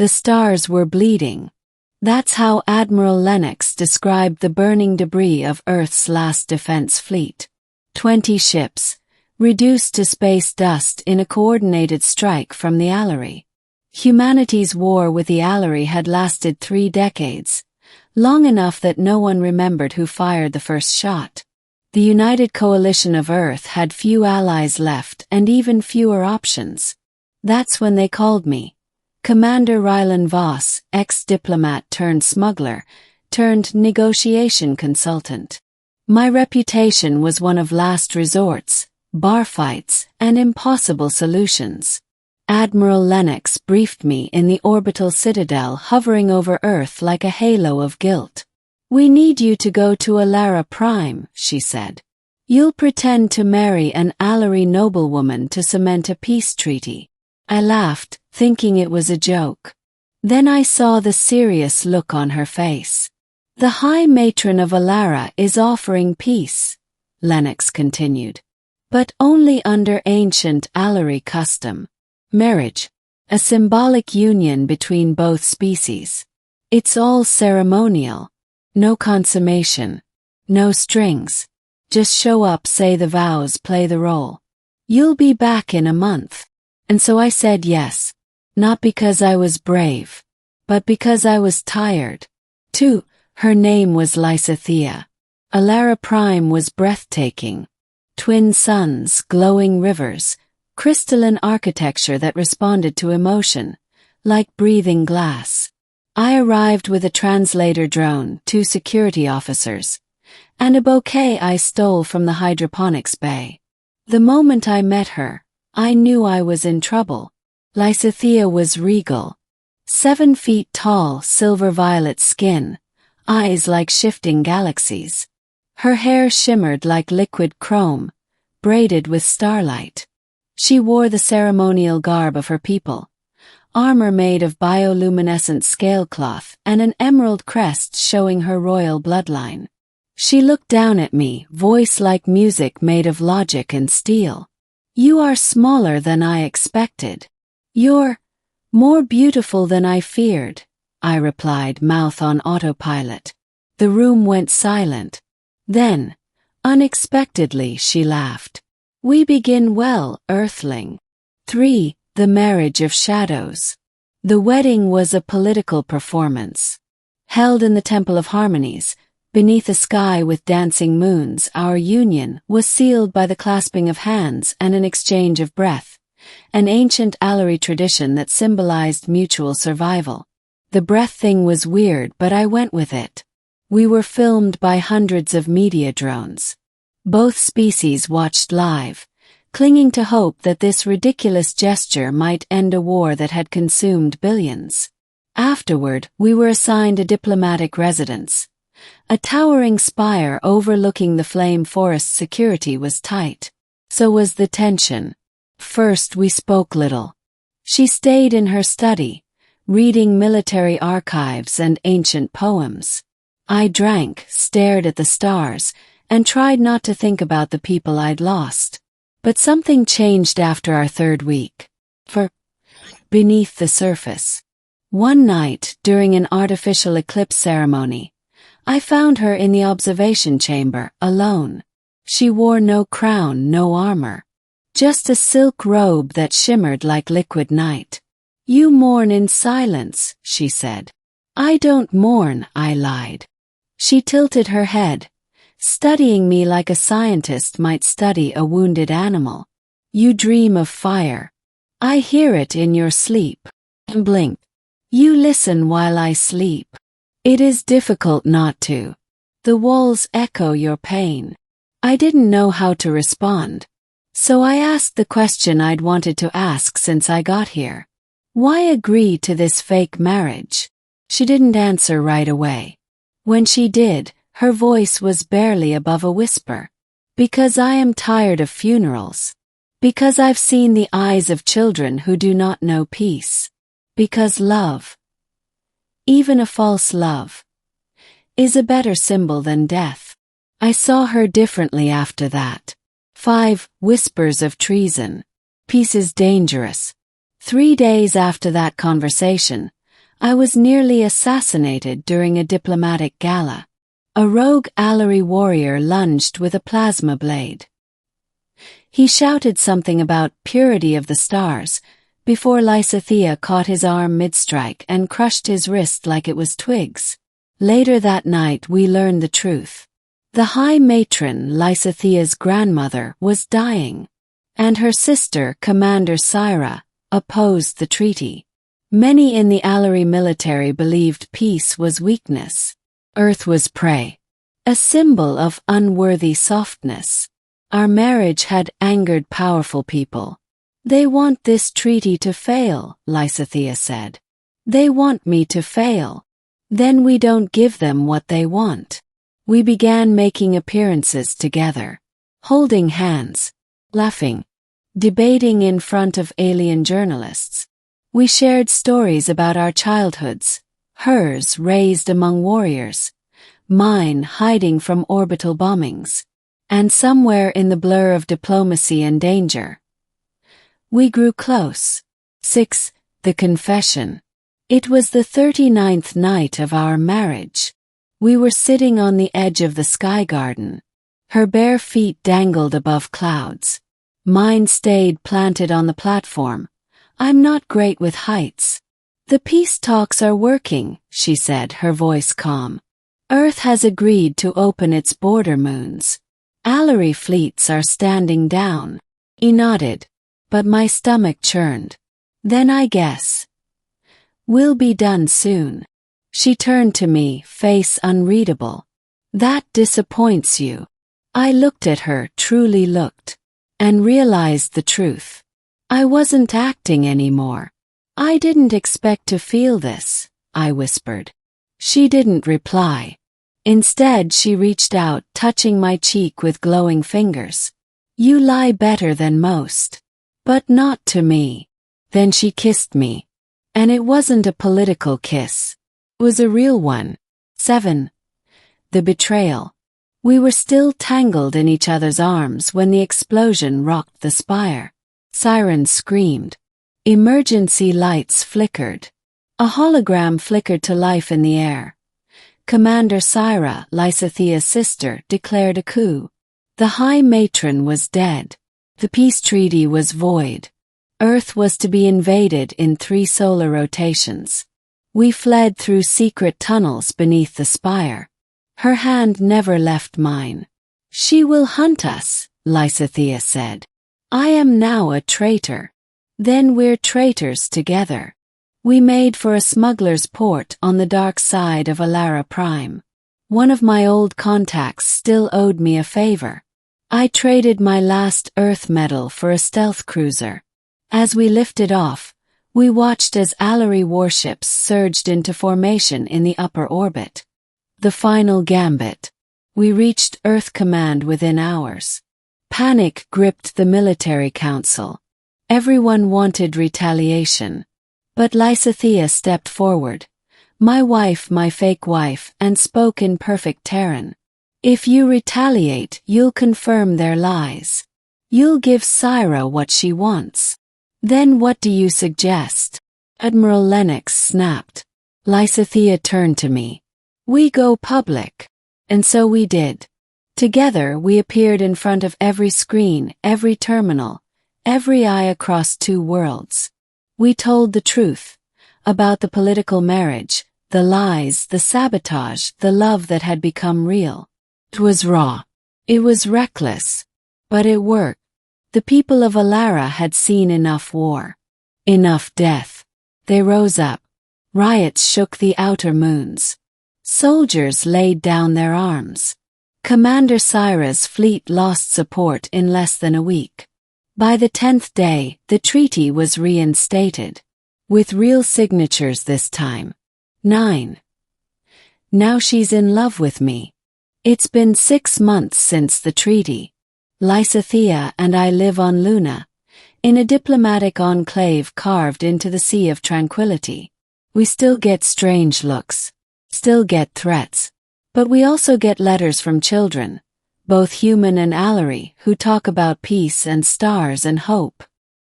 The stars were bleeding. That's how Admiral Lennox described the burning debris of Earth's last defense fleet. 20 ships, reduced to space dust in a coordinated strike from the Allery. Humanity's war with the Allery had lasted 3 decades, long enough that no one remembered who fired the first shot. The United Coalition of Earth had few allies left and even fewer options. That's when they called me. Commander Rylan Voss, ex-diplomat turned smuggler, turned negotiation consultant. My reputation was one of last resorts, bar fights, and impossible solutions. Admiral Lennox briefed me in the orbital citadel hovering over Earth like a halo of guilt. "We need you to go to Alara Prime," she said. "You'll pretend to marry an Allery noblewoman to cement a peace treaty." I laughed, thinking it was a joke. Then I saw the serious look on her face. "The High Matron of Alara is offering peace," Lennox continued. "But only under ancient Allery custom. Marriage. A symbolic union between both species. It's all ceremonial. No consummation. No strings. Just show up, say the vows, play the role. You'll be back in a month." And so I said yes. Not because I was brave, but because I was tired. Too, her name was Lysithea. Alara Prime was breathtaking. Twin suns, glowing rivers, crystalline architecture that responded to emotion, like breathing glass. I arrived with a translator drone, 2 security officers, and a bouquet I stole from the hydroponics bay. The moment I met her, I knew I was in trouble. Lysithea was regal. 7 feet tall, silver-violet skin, eyes like shifting galaxies. Her hair shimmered like liquid chrome, braided with starlight. She wore the ceremonial garb of her people, armor made of bioluminescent scale-cloth and an emerald crest showing her royal bloodline. She looked down at me, voice like music made of logic and steel. "You are smaller than I expected. You're more beautiful than I feared," I replied, mouth on autopilot. The room went silent. Then, unexpectedly, she laughed. "We begin well, Earthling." 3. The Marriage of Shadows. The wedding was a political performance. Held in the Temple of Harmonies, beneath a sky with dancing moons, our union was sealed by the clasping of hands and an exchange of breath, an ancient Allery tradition that symbolized mutual survival. The breath thing was weird, but I went with it. We were filmed by hundreds of media drones. Both species watched live, clinging to hope that this ridiculous gesture might end a war that had consumed billions. Afterward, we were assigned a diplomatic residence. A towering spire overlooking the flame forest. Security was tight. So was the tension. First we spoke little. She stayed in her study, reading military archives and ancient poems. I drank, stared at the stars, and tried not to think about the people I'd lost. But something changed after our 3rd week. Beneath the surface. One night, during an artificial eclipse ceremony, I found her in the observation chamber, alone. She wore no crown, no armor. Just a silk robe that shimmered like liquid night. "You mourn in silence," she said. "I don't mourn," I lied. She tilted her head, studying me like a scientist might study a wounded animal. "You dream of fire. I hear it in your sleep." And blinked. "You listen while I sleep. It is difficult not to. The walls echo your pain." I didn't know how to respond. So I asked the question I'd wanted to ask since I got here. Why agree to this fake marriage? She didn't answer right away. When she did, her voice was barely above a whisper. "Because I am tired of funerals. Because I've seen the eyes of children who do not know peace. Because love, even a false love, is a better symbol than death." I saw her differently after that. 5. Whispers of treason. Peace is dangerous. 3 days after that conversation, I was nearly assassinated during a diplomatic gala. A rogue Alari warrior lunged with a plasma blade. He shouted something about purity of the stars, before Lysithea caught his arm mid-strike and crushed his wrist like it was twigs. Later that night we learned the truth. The High Matron, Lysithea's grandmother, was dying, and her sister, Commander Syra, opposed the treaty. Many in the Alari military believed peace was weakness. Earth was prey, a symbol of unworthy softness. Our marriage had angered powerful people. They want this treaty to fail, Lysithea said. They want me to fail. Then we don't give them what they want. We began making appearances together, holding hands, laughing, debating in front of alien journalists. We shared stories about our childhoods, hers raised among warriors, mine hiding from orbital bombings, and somewhere in the blur of diplomacy and danger, we grew close. 6. The Confession. It was the 39th night of our marriage. We were sitting on the edge of the sky garden. Her bare feet dangled above clouds. Mine stayed planted on the platform. I'm not great with heights. The peace talks are working, she said, her voice calm. Earth has agreed to open its border moons. Alari fleets are standing down. He nodded, but my stomach churned. Then I guess we'll be done soon. She turned to me, face unreadable. That disappoints you. I looked at her, truly looked, and realized the truth. I wasn't acting anymore. I didn't expect to feel this, I whispered. She didn't reply. Instead, she reached out, touching my cheek with glowing fingers. You lie better than most. But not to me. Then she kissed me. And it wasn't a political kiss. It was a real one. 7. The Betrayal. We were still tangled in each other's arms when the explosion rocked the spire. Sirens screamed. Emergency lights flickered. A hologram flickered to life in the air. Commander Syra, Lysithea's sister, declared a coup. The High Matron was dead. The peace treaty was void. Earth was to be invaded in 3 solar rotations. We fled through secret tunnels beneath the spire. Her hand never left mine. She will hunt us, Lysithea said. I am now a traitor. Then we're traitors together. We made for a smuggler's port on the dark side of Alara Prime. One of my old contacts still owed me a favor. I traded my last Earth medal for a stealth cruiser. As we lifted off, we watched as Alari warships surged into formation in the upper orbit. The final gambit. We reached Earth Command within hours. Panic gripped the military council. Everyone wanted retaliation. But Lysithea stepped forward. My wife, my fake wife, and spoke in perfect Terran. If you retaliate, you'll confirm their lies. You'll give Syra what she wants. Then what do you suggest? Admiral Lennox snapped. Lysithea turned to me. We go public. And so we did. Together we appeared in front of every screen, every terminal, every eye across 2 worlds. We told the truth. About the political marriage, the lies, the sabotage, the love that had become real. It was raw. It was reckless. But it worked. The people of Alara had seen enough war. Enough death. They rose up. Riots shook the outer moons. Soldiers laid down their arms. Commander Syra's fleet lost support in less than a week. By the 10th day, the treaty was reinstated. With real signatures this time. 9. Now she's in love with me. It's been 6 months since the treaty. Lysithea and I live on Luna, in a diplomatic enclave carved into the Sea of Tranquility. We still get strange looks, still get threats, but we also get letters from children, both human and Alari, who talk about peace and stars and hope.